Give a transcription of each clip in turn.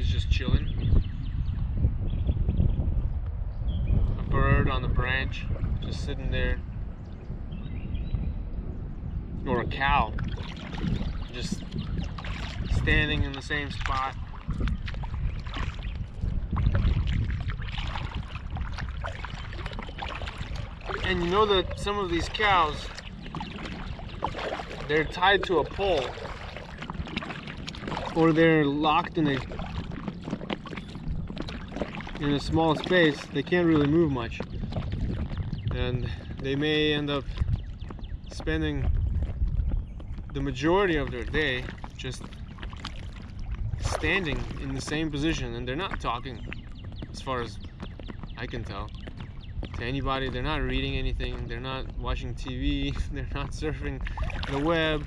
is just chilling. A bird on the branch, just sitting there. Or a cow, just standing in the same spot. And you know that some of these cows, they're tied to a pole, or they're locked in a small space. They can't really move much, and they may end up spending the majority of their day just standing in the same position, and they're not talking, as far as I can tell, to anybody. They're not reading anything, they're not watching TV, they're not surfing the web.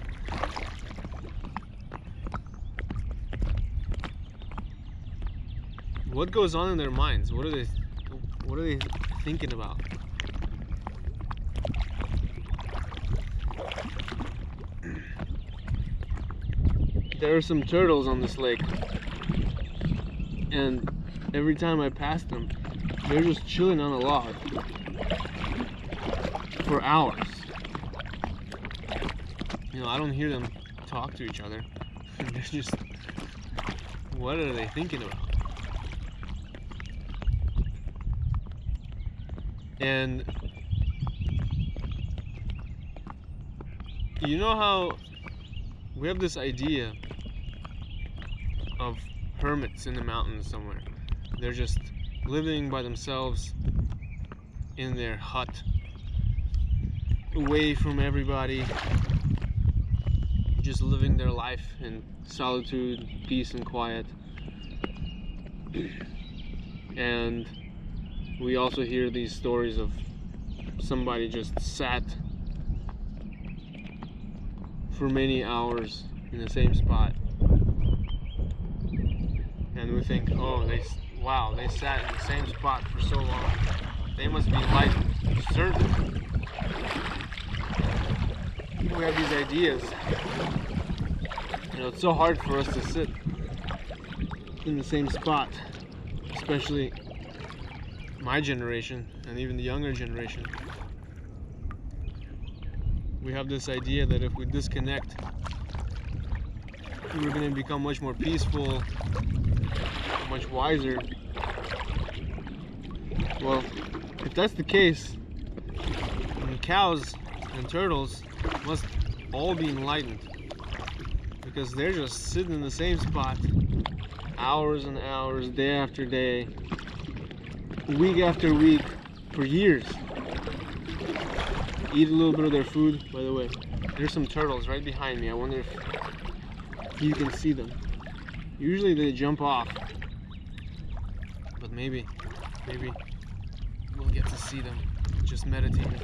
What goes on in their minds? What are they thinking about? There are some turtles on this lake, and every time I pass them, they're just chilling on a log for hours. You know, I don't hear them talk to each other. They're just, what are they thinking about? And you know how we have this idea of hermits in the mountains somewhere. They're just living by themselves in their hut, away from everybody, just living their life in solitude, peace, and quiet. And we also hear these stories of somebody just sat for many hours in the same spot, and we think, oh, they sat in the same spot for so long, they must be enlightened. Certainly we have these ideas. You know, it's so hard for us to sit in the same spot, especially my generation and even the younger generation. We have this idea that if we disconnect, we're going to become much more peaceful, much wiser. Well, if that's the case, then cows and turtles must all be enlightened, because they're just sitting in the same spot hours and hours, day after day, week after week, for years. Eat a little bit of their food. By the way, there's some turtles right behind me. I wonder if you can see them. Usually they jump off, but maybe we'll get to see them just meditating.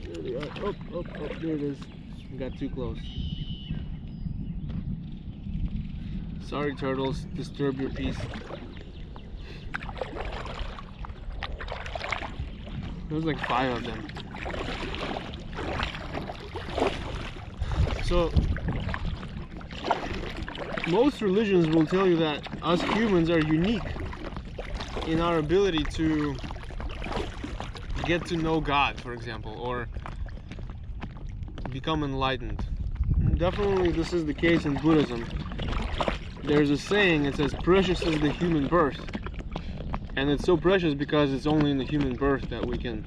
There they are. Oh, there it is. We got too close. Sorry, turtles, disturb your peace. There's like 5 of them. So, most religions will tell you that us humans are unique in our ability to get to know God, for example, or become enlightened. Definitely this is the case in Buddhism. There's a saying, it says, precious is the human birth. And it's so precious because it's only in the human birth that we can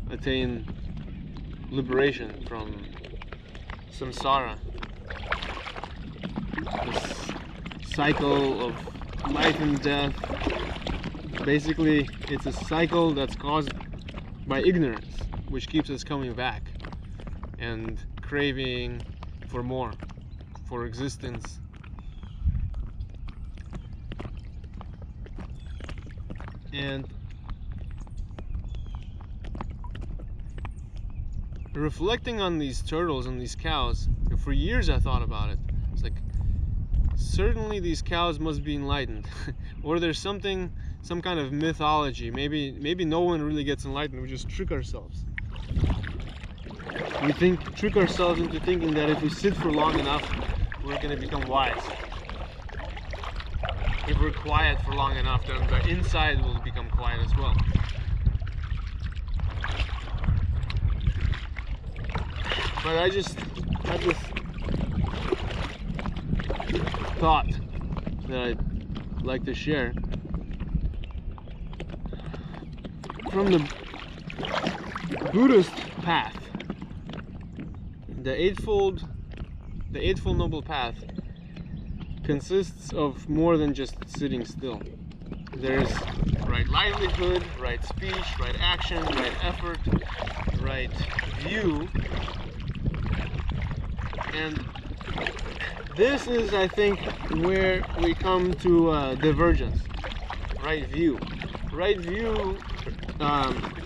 attain liberation from samsara, this cycle of life and death. Basically, it's a cycle that's caused by ignorance, which keeps us coming back and craving for more, for existence. And reflecting on these turtles and these cows, for years I thought about it. It's like, certainly these cows must be enlightened. Or there's some kind of mythology. Maybe no one really gets enlightened. We just trick ourselves. We trick ourselves into thinking that if we sit for long enough, we're going to become wise. if we're quiet for long enough, then the inside will become quiet as well. But I just had this thought that I'd like to share from the Buddhist path. The Eightfold Noble Path consists of more than just sitting still. There's right livelihood, right speech, right action, right effort, right view. And this is, I think, where we come to divergence. Right view. Right view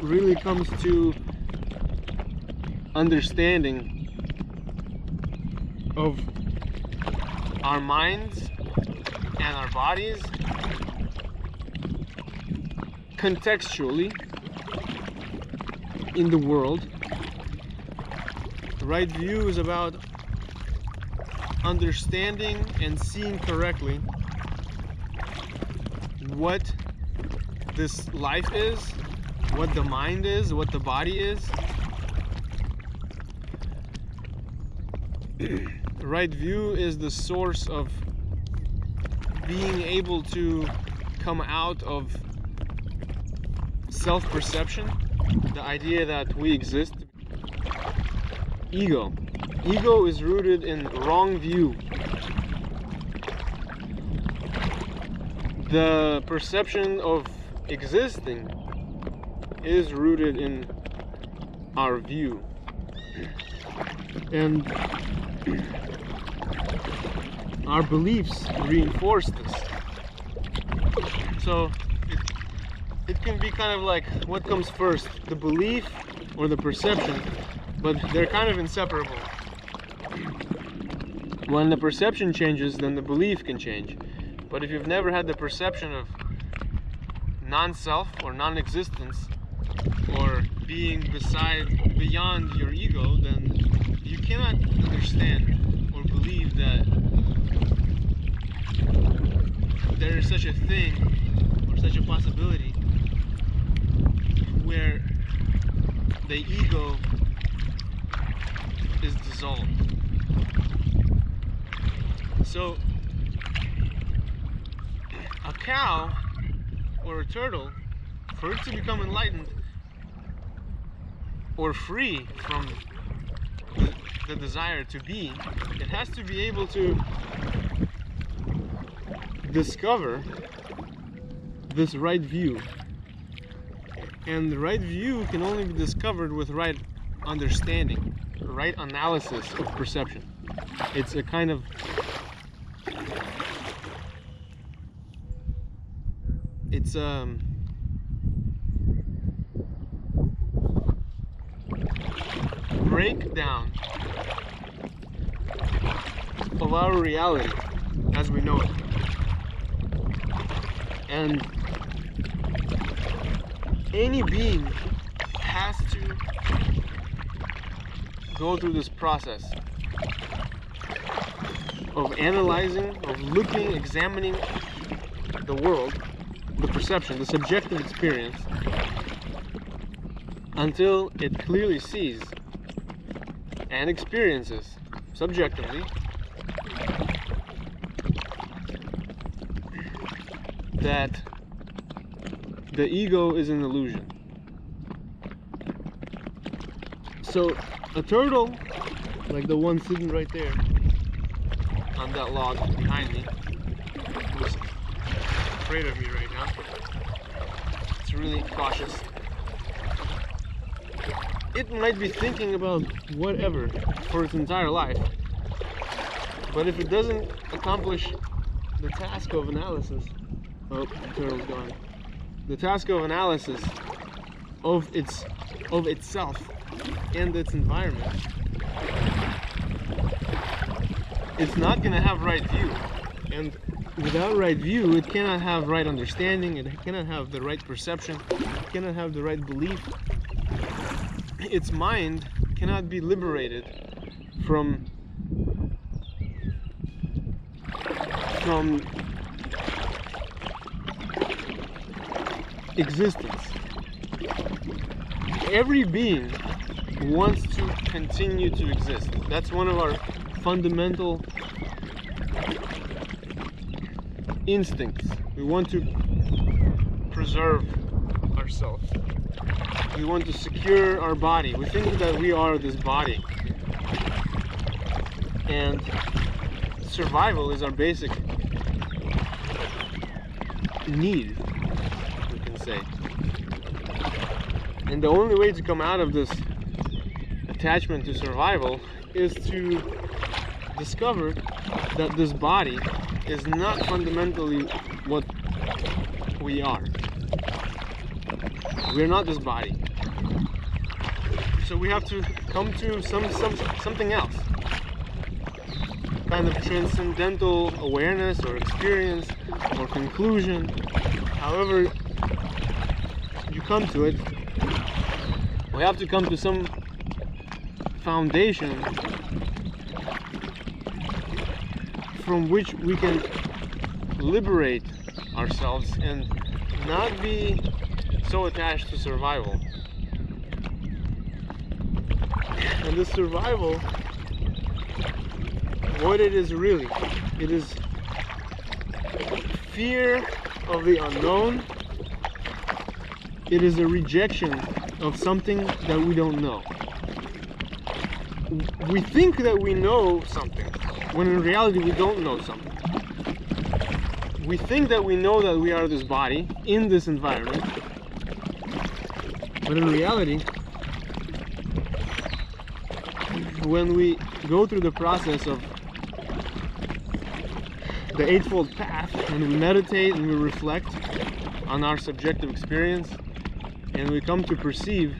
really comes to understanding of our minds and our bodies contextually in the world. The right view is about understanding and seeing correctly what this life is, what the mind is, what the body is. Right view is the source of being able to come out of self-perception, the idea that we exist. Ego. Ego is rooted in wrong view. The perception of existing is rooted in our view. And our beliefs reinforce this. So it can be kind of like, what comes first, the belief or the perception? But they're kind of inseparable. When the perception changes, then the belief can change. But if you've never had the perception of non-self or non-existence, or being beyond your ego, then you cannot understand or believe that there is such a thing or such a possibility where the ego is dissolved. So a cow or a turtle, for it to become enlightened or free from the desire to be, it has to be able to discover this right view. And the right view can only be discovered with right understanding, right analysis of perception. It's a kind of breakdown of our reality as we know it. And any being has to go through this process of analyzing, of looking, examining the world, the perception, the subjective experience, until it clearly sees and experiences subjectively that the ego is an illusion. So a turtle, like the one sitting right there on that log behind me, who's afraid of me right now, it's really cautious. It might be thinking about whatever for its entire life, but if it doesn't accomplish the task of analysis, oh, the turtle's gone. The task of analysis of itself and its environment, it's not going to have right view. And without right view, it cannot have right understanding, it cannot have the right perception, it cannot have the right belief. Its mind cannot be liberated from existence. Every being wants to continue to exist. That's one of our fundamental instincts. We want to preserve ourselves. We want to secure our body. We think that we are this body. And survival is our basic need, we can say. And the only way to come out of this attachment to survival is to discover that this body is not fundamentally what we are. We're not this body. So we have to come to something else. Kind of transcendental awareness or experience or conclusion. However you come to it, we have to come to some foundation from which we can liberate ourselves and not be so attached to survival. And this survival, what it is really, it is fear of the unknown. It is a rejection of something that we don't know. We think that we know something, when in reality we don't know something. We think that we know that we are this body in this environment, but in reality, when we go through the process of the Eightfold Path and we meditate and we reflect on our subjective experience and we come to perceive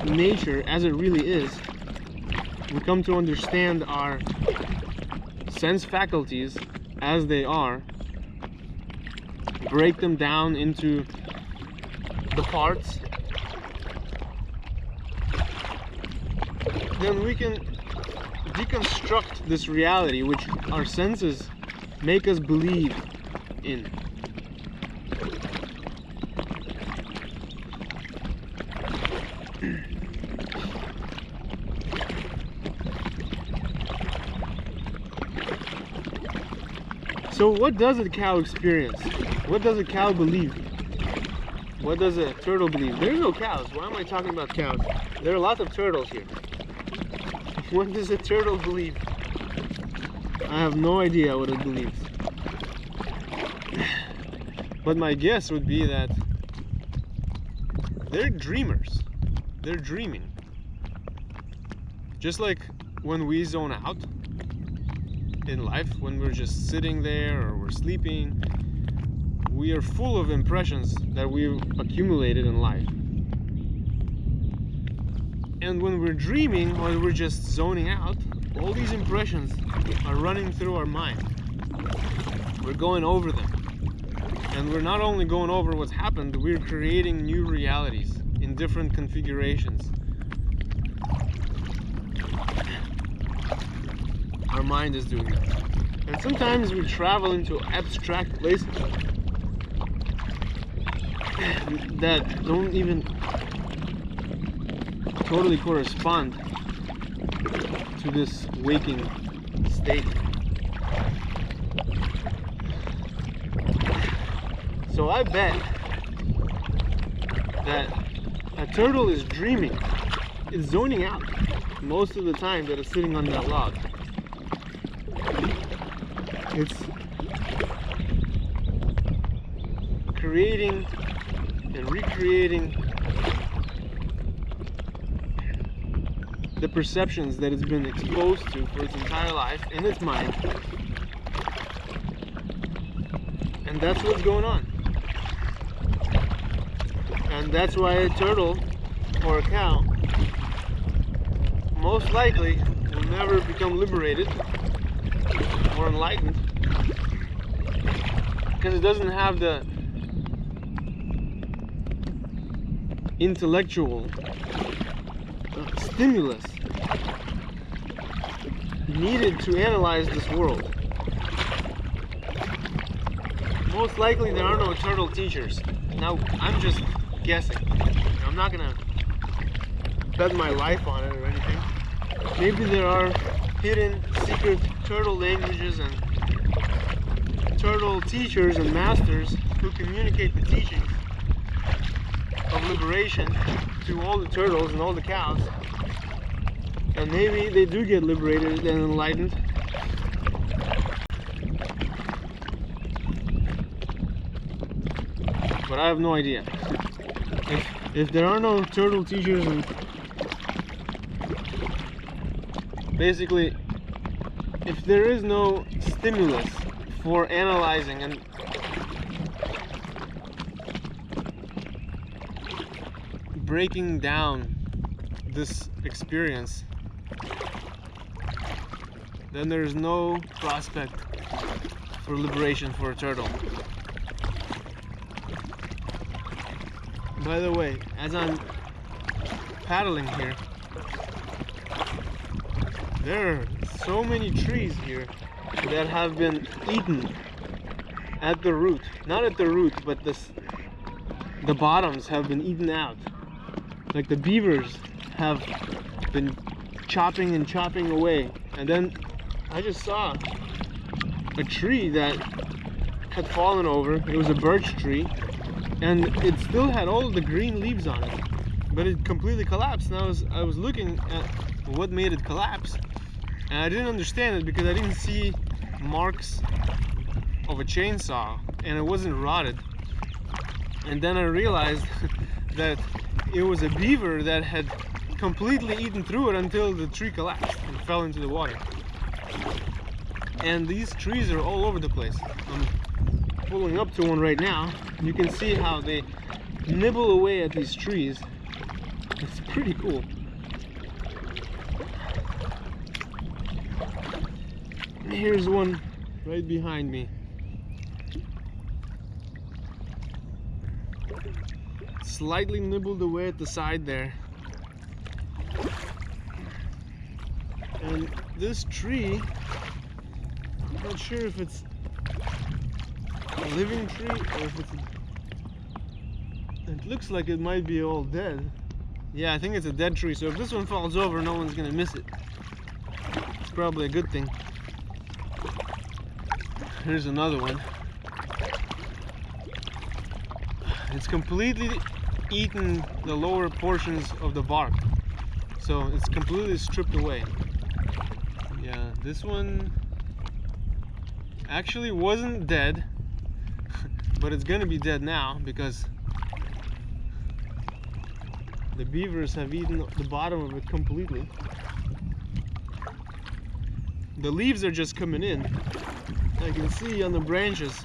nature as it really is, we come to understand our sense faculties as they are, break them down into the parts, then we can deconstruct this reality which our senses make us believe in. So what does a cow experience? What does a cow believe? What does a turtle believe? There are no cows. Why am I talking about cows? There are lots of turtles here. What does a turtle believe? I have no idea what it believes. But my guess would be that they're dreamers. They're dreaming. Just like when we zone out in life, when we're just sitting there or we're sleeping, we are full of impressions that we've accumulated in life. And when we're dreaming or we're just zoning out, all these impressions are running through our mind. We're going over them. And we're not only going over what's happened, we're creating new realities in different configurations. Our mind is doing that. And sometimes we travel into abstract places that don't even totally correspond to this waking state. So I bet that a turtle is dreaming, it's zoning out most of the time that it's sitting on that log. It's creating and recreating the perceptions that it's been exposed to for its entire life in its mind. And that's what's going on. And that's why a turtle or a cow most likely will never become liberated or enlightened, because it doesn't have the intellectual stimulus needed to analyze this world. Most likely there are no turtle teachers. Now, I'm just guessing. I'm not gonna bet my life on it or anything. Maybe there are hidden, secret turtle languages and turtle teachers and masters who communicate the teachings of liberation to all the turtles and all the cows. And maybe they do get liberated and enlightened. But I have no idea. If there are no turtle teachers, and basically if there is no stimulus for analyzing and breaking down this experience, then there is no prospect for liberation for a turtle. By the way, as I'm paddling here, there are so many trees here that have been eaten at the root. Not at the root, but the bottoms have been eaten out. Like the beavers have been chopping and chopping away. And then I just saw a tree that had fallen over. It was a birch tree, and it still had all the green leaves on it, but it completely collapsed. And I was looking at what made it collapse, and I didn't understand it because I didn't see marks of a chainsaw, and it wasn't rotted. And then I realized that it was a beaver that had completely eaten through it until the tree collapsed and fell into the water. And these trees are all over the place. I'm pulling up to one right now. You can see how they nibble away at these trees. It's pretty cool. Here's one right behind me. Slightly nibbled away at the side there. And this tree, I'm not sure if it's a living tree or if it looks like it might be all dead. Yeah, I think it's a dead tree, so if this one falls over, no one's gonna miss it. It's probably a good thing. Here's another one. It's completely eaten the lower portions of the bark, so it's completely stripped away. Yeah, this one actually wasn't dead, but it's gonna be dead now because the beavers have eaten the bottom of it completely. The leaves are just coming in. I can see on the branches.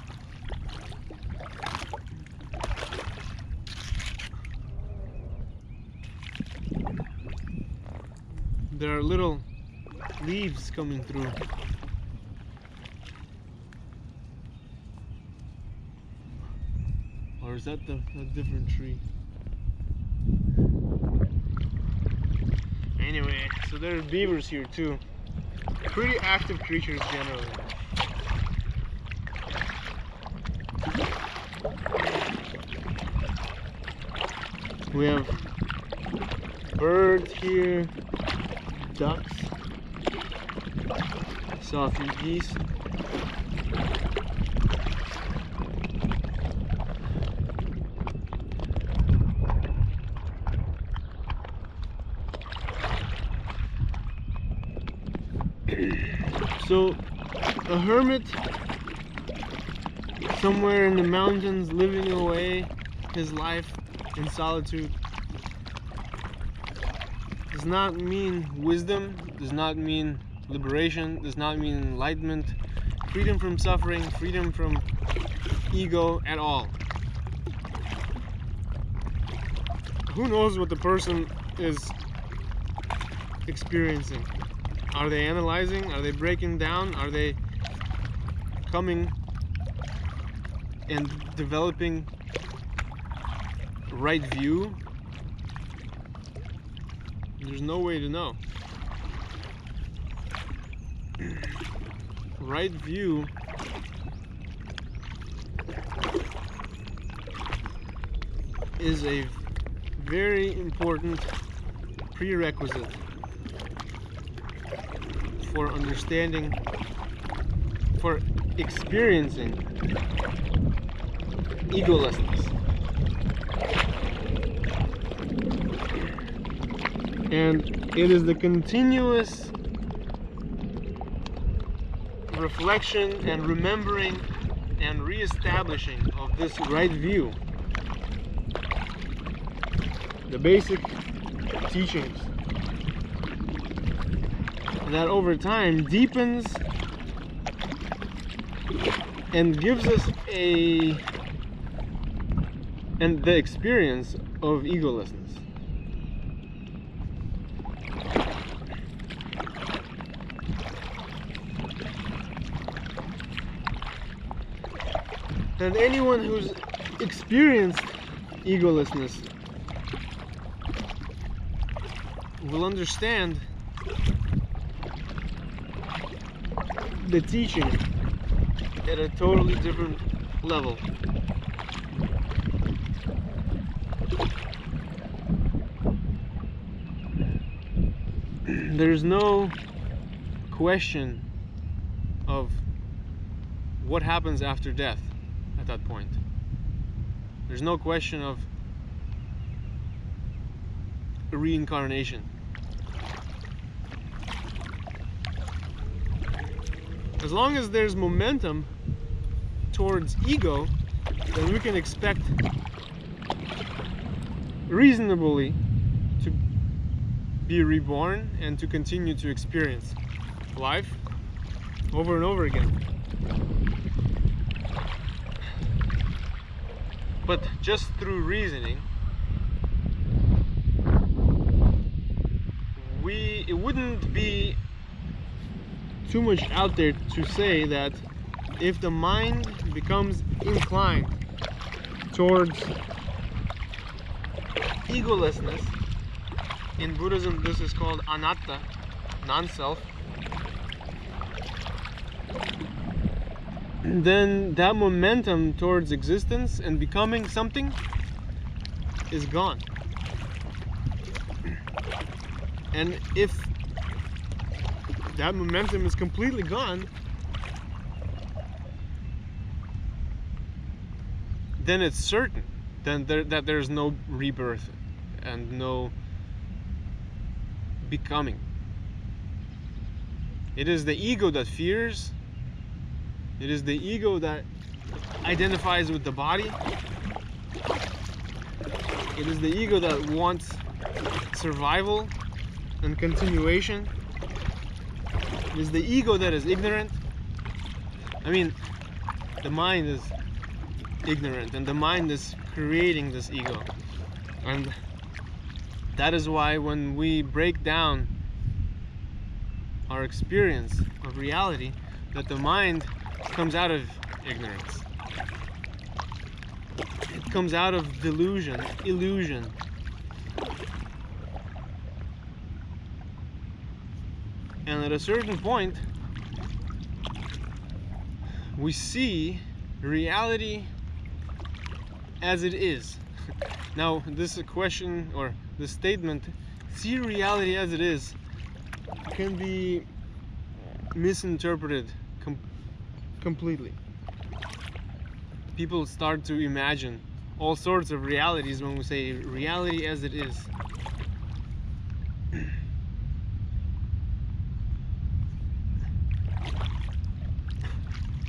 There are little leaves coming through. Or is that a different tree? Anyway, so there are beavers here too. Pretty active creatures generally. We have birds here, ducks, saw a few geese. So, a hermit somewhere in the mountains living away his life in solitude does not mean wisdom, does not mean liberation, does not mean enlightenment, freedom from suffering, freedom from ego at all. Who knows what the person is experiencing? Are they analyzing? Are they breaking down? Are they coming and developing right view? There's no way to know. Right view is a very important prerequisite for understanding, for experiencing egolessness. And it is the continuous reflection and remembering and re-establishing of this right view, the basic teachings, that over time deepens and gives us the experience of egolessness. And anyone who's experienced egolessness will understand the teaching at a totally different level. There's no question of what happens after death at that point. There's no question of reincarnation. As long as there's momentum towards ego, then we can expect reasonably to be reborn and to continue to experience life over and over again. But just through reasoning, it wouldn't be too much out there to say that if the mind becomes inclined towards egolessness, in Buddhism this is called anatta, non-self, then that momentum towards existence and becoming something is gone. And if that momentum is completely gone, then it's certain that there's no rebirth and no becoming. It is the ego that fears. It is the ego that identifies with the body. It is the ego that wants survival and continuation. It is the ego that is ignorant. I mean, the mind is ignorant, and the mind is creating this ego. And that is why when we break down our experience of reality, that the mind comes out of ignorance. It comes out of delusion, illusion. And at a certain point, we see reality as it is. Now, this question, or the statement, see reality as it is, can be misinterpreted completely. People start to imagine all sorts of realities when we say reality as it is.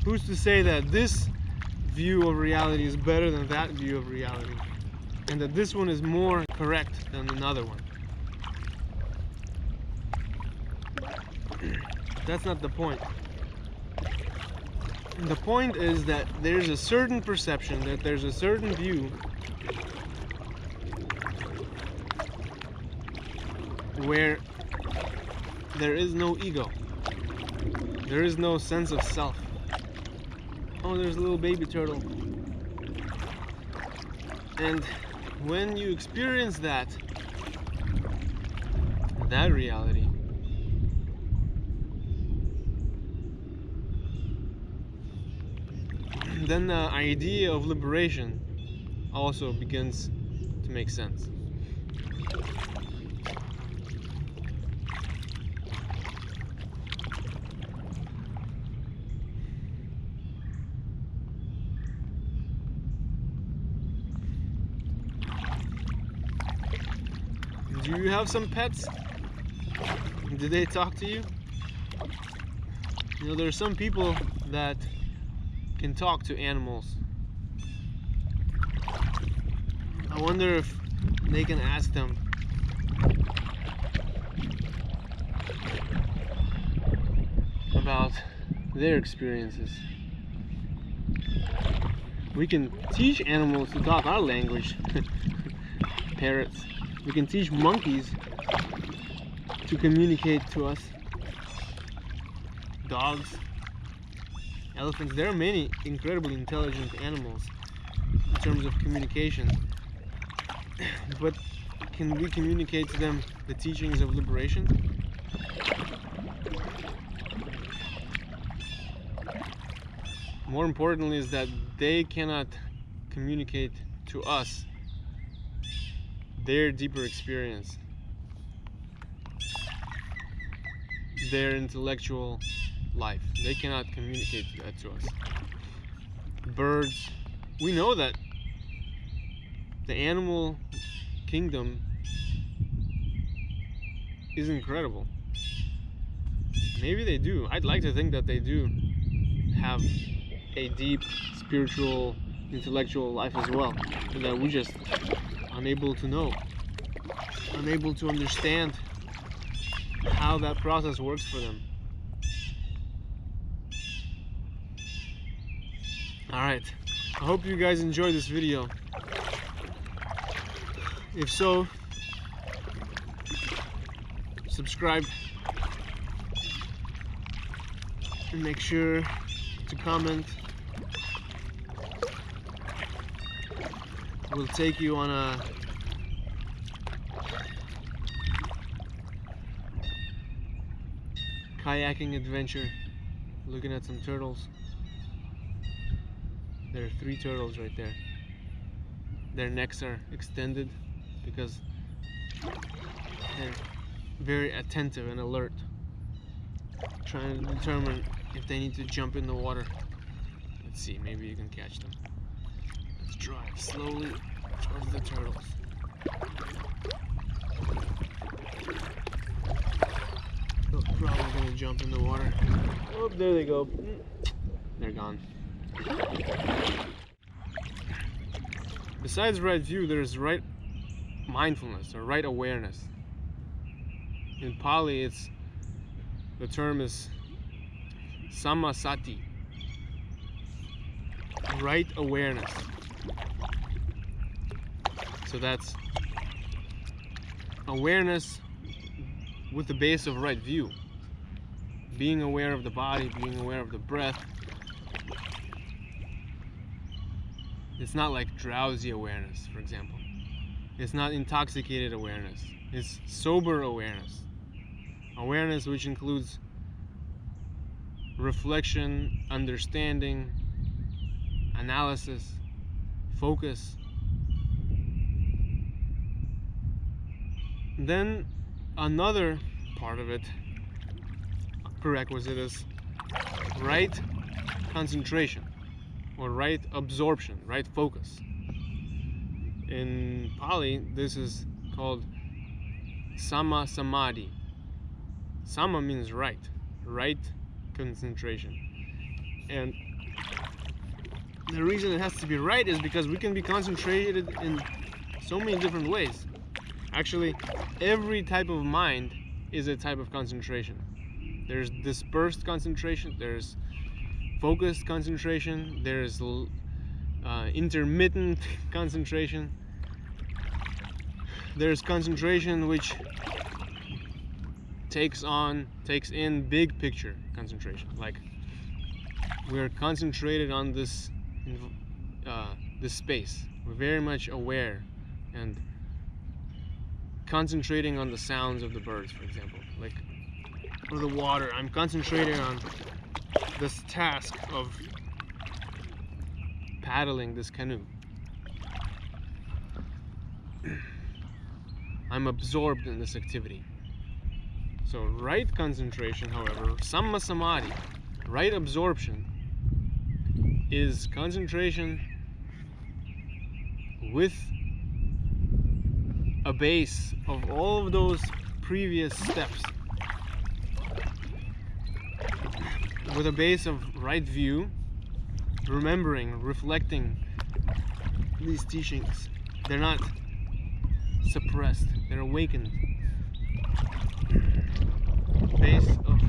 Who's to say that this view of reality is better than that view of reality, and that this one is more correct than another one? That's not the point. The point is that there's a certain perception, that there's a certain view where there is no ego, there is no sense of self. Oh, there's a little baby turtle. And when you experience that reality, then the idea of liberation also begins to make sense. Do you have some pets? Do they talk to you? You know, there are some people that can talk to animals. I wonder if they can ask them about their experiences. We can teach animals to talk our language. Parrots. We can teach monkeys to communicate to us. Dogs, elephants. There are many incredibly intelligent animals in terms of communication. But can we communicate to them the teachings of liberation? More importantly is that they cannot communicate to us their deeper experience, their intellectual life. They cannot communicate that to us. Birds, we know that the animal kingdom is incredible. Maybe they do. I'd like to think that they do have a deep spiritual, intellectual life as well, and that we just unable to know, unable to understand how that process works for them. Alright, I hope you guys enjoyed this video. If so, subscribe and make sure to comment. We'll take you on a kayaking adventure, looking at some turtles. There are 3 turtles right there. Their necks are extended because they're very attentive and alert, trying to determine if they need to jump in the water. Let's see, maybe you can catch them. Let's drive slowly towards the turtles. They're probably gonna jump in the water. Oh, there they go. They're gone. Besides right view, there's right mindfulness or right awareness. In Pali, the term is samasati, right awareness. So that's awareness with the base of right view, being aware of the body, being aware of the breath. It's not like drowsy awareness, for example. It's not intoxicated awareness. It's sober awareness. Awareness which includes reflection, understanding, analysis, focus. Then another part of it, prerequisite, is right concentration, or right absorption, right focus. In Pali, this is called sama samadhi. Sama means right concentration. And the reason it has to be right is because we can be concentrated in so many different ways. Actually, every type of mind is a type of concentration. There's dispersed concentration, there's focused concentration, there's intermittent concentration, there's concentration which takes in big picture concentration, like we're concentrated on this space. We're very much aware and concentrating on the sounds of the birds, for example, like, or the water. I'm concentrated on this task of paddling this canoe. I'm absorbed in this activity. So right concentration, however, samma samadhi, right absorption, is concentration with a base of all of those previous steps, with a base of right view, remembering, reflecting these teachings. They're not suppressed, they're awakened. Base of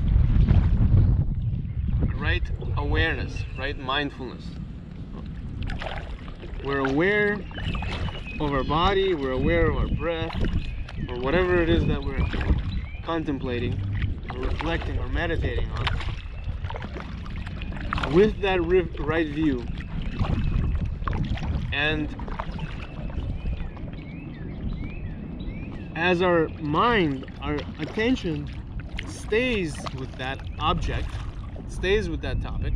right awareness, right mindfulness. We're aware of our body, we're aware of our breath, or whatever it is that we're contemplating, or reflecting, or meditating on, with that right view. And as our mind, our attention stays with that object, stays with that topic,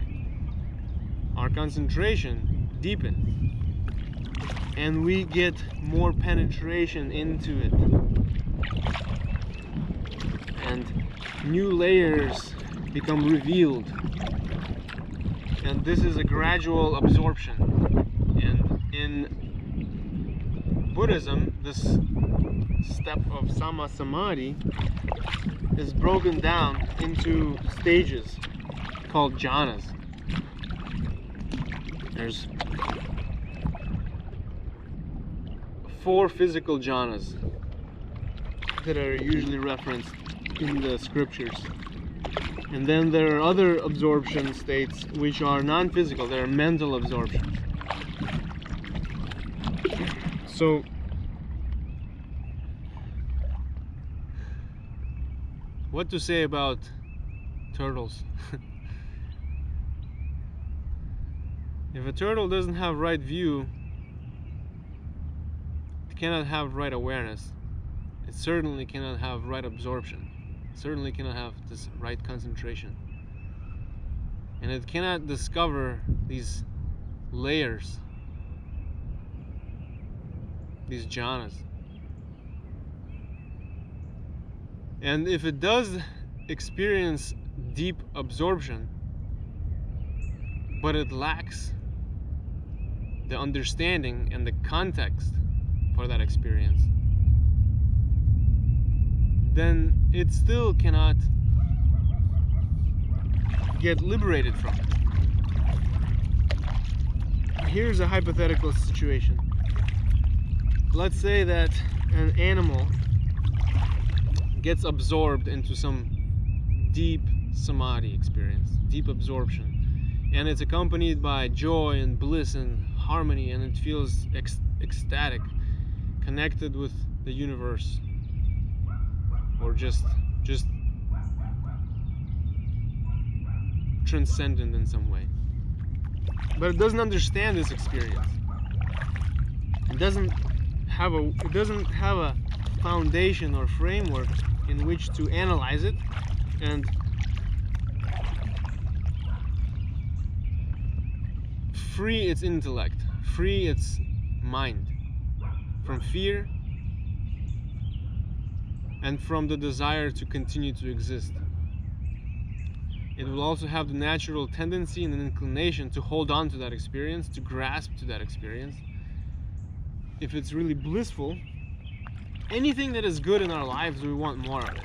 our concentration deepens, and we get more penetration into it, and new layers become revealed. And this is a gradual absorption. And in Buddhism, this step of samma samadhi is broken down into stages called jhanas. There's 4 physical jhanas that are usually referenced in the scriptures. And then there are other absorption states which are non-physical, they are mental absorptions. So what to say about turtles? If a turtle doesn't have right view, it cannot have right awareness. It certainly cannot have right absorption. It certainly cannot have this right concentration. And it cannot discover these layers, these jhanas. And if it does experience deep absorption, but it lacks the understanding and the context for that experience, then it still cannot get liberated from it. Here's a hypothetical situation. Let's say that an animal gets absorbed into some deep samadhi experience, deep absorption, and it's accompanied by joy and bliss and harmony, and it feels ecstatic, connected with the universe, or just transcendent in some way. But it doesn't understand this experience. It doesn't have a foundation or framework in which to analyze it and free its intellect, free its mind from fear and from the desire to continue to exist. It will also have the natural tendency and an inclination to hold on to that experience, to grasp to that experience. If it's really blissful, anything that is good in our lives, we want more of it.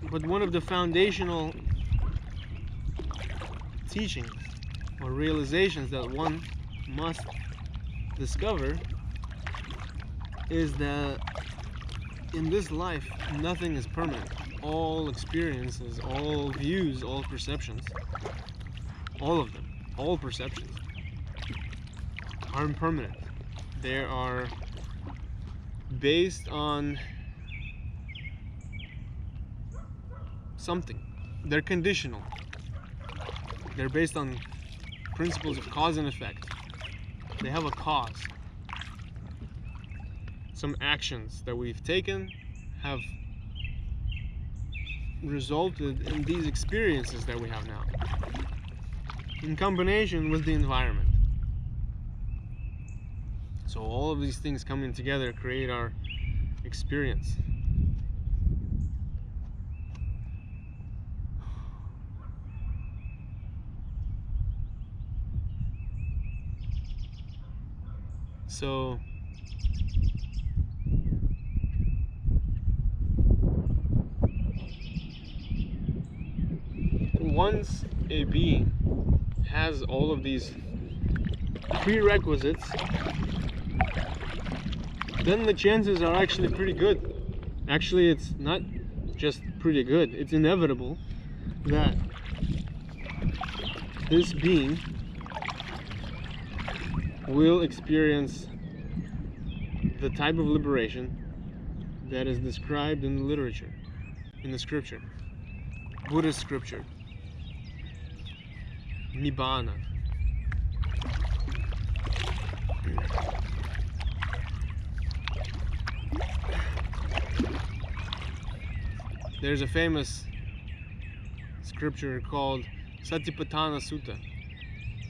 But one of the foundational teachings or realizations that one must discover is that in this life, nothing is permanent. All experiences, all views, all perceptions, all of them, all perceptions are impermanent. They are based on something. They're conditional. They're based on principles of cause and effect. They have a cause. Some actions that we've taken have resulted in these experiences that we have now, in combination with the environment. So all of these things coming together create our experience. So once a being has all of these prerequisites, then the chances are actually pretty good. Actually, it's not just pretty good, it's inevitable that this being will experience the type of liberation that is described in the literature, in the scripture, Buddhist scripture, Nibbana. There's a famous scripture called Satipatthana Sutta,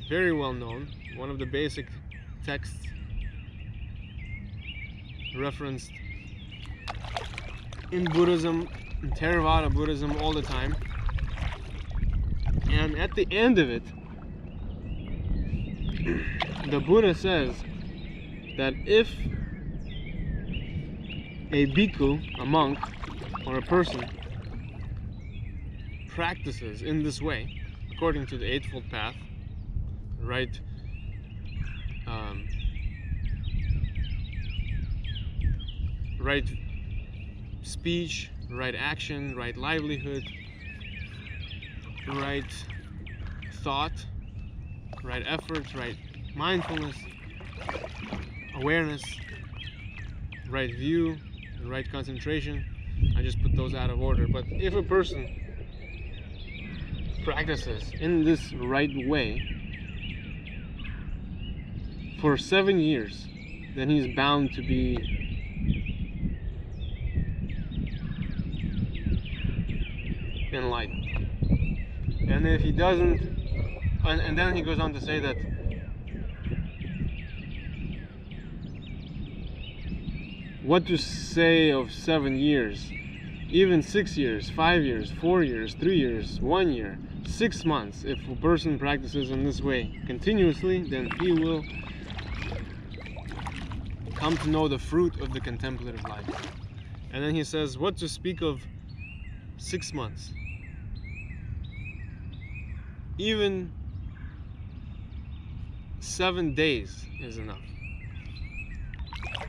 very well known, one of the basic texts referenced in Buddhism, in Theravada Buddhism all the time. And at the end of it, the Buddha says that if a bhikkhu, a monk, or a person practices in this way, according to the Eightfold Path, right speech, right action, right livelihood, right thought, right effort, right mindfulness, awareness, right view, and right concentration. I just put those out of order. But if a person practices in this right way for 7 years, then he's bound to be enlightened. And if he doesn't, and then he goes on to say that what to say of 7 years, even 6 years, 5 years, 4 years, 3 years, 1 year, 6 months. If a person practices in this way continuously, then he will come to know the fruit of the contemplative life. And then he says, what to speak of 6 months? Even 7 days is enough.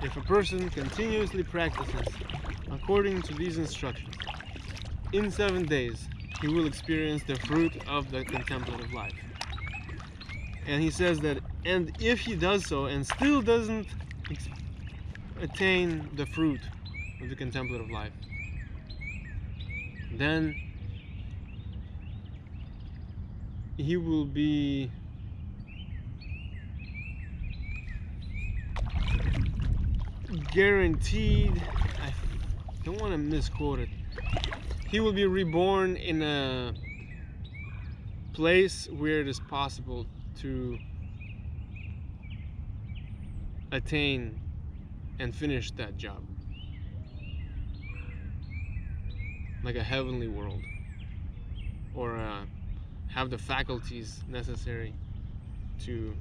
If a person continuously practices according to these instructions, in 7 days he will experience the fruit of the contemplative life. And he says that, and if he does so and still doesn't attain the fruit of the contemplative life, then he will be guaranteed, I don't want to misquote it, he will be reborn in a place where it is possible to attain and finish that job, like a heavenly world, or have the faculties necessary to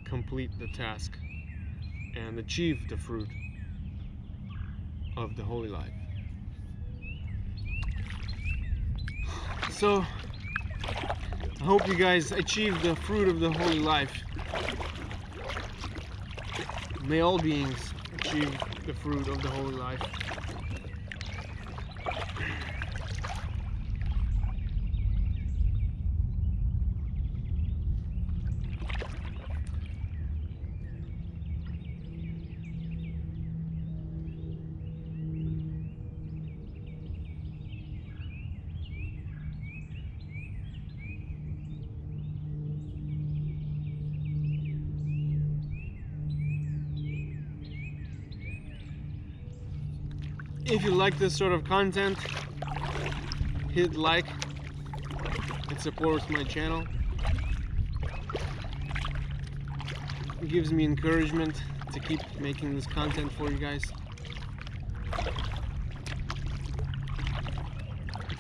complete the task and achieve the fruit of the holy life. So I hope you guys achieve the fruit of the holy life. May all beings achieve the fruit of the holy life. If you like this sort of content, hit like. It supports my channel. It gives me encouragement to keep making this content for you guys.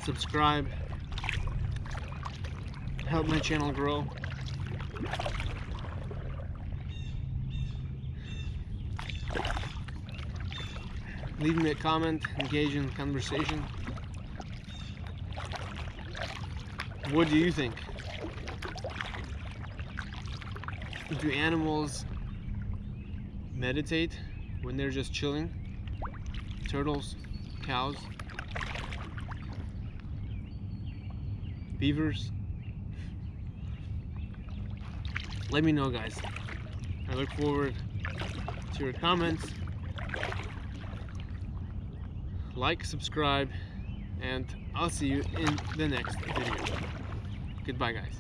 Subscribe, help my channel grow. Leave me a comment, engage in conversation. What do you think? Do animals meditate when they're just chilling? Turtles, cows, beavers? Let me know, guys. I look forward to your comments. Like, subscribe, and I'll see you in the next video. Goodbye, guys.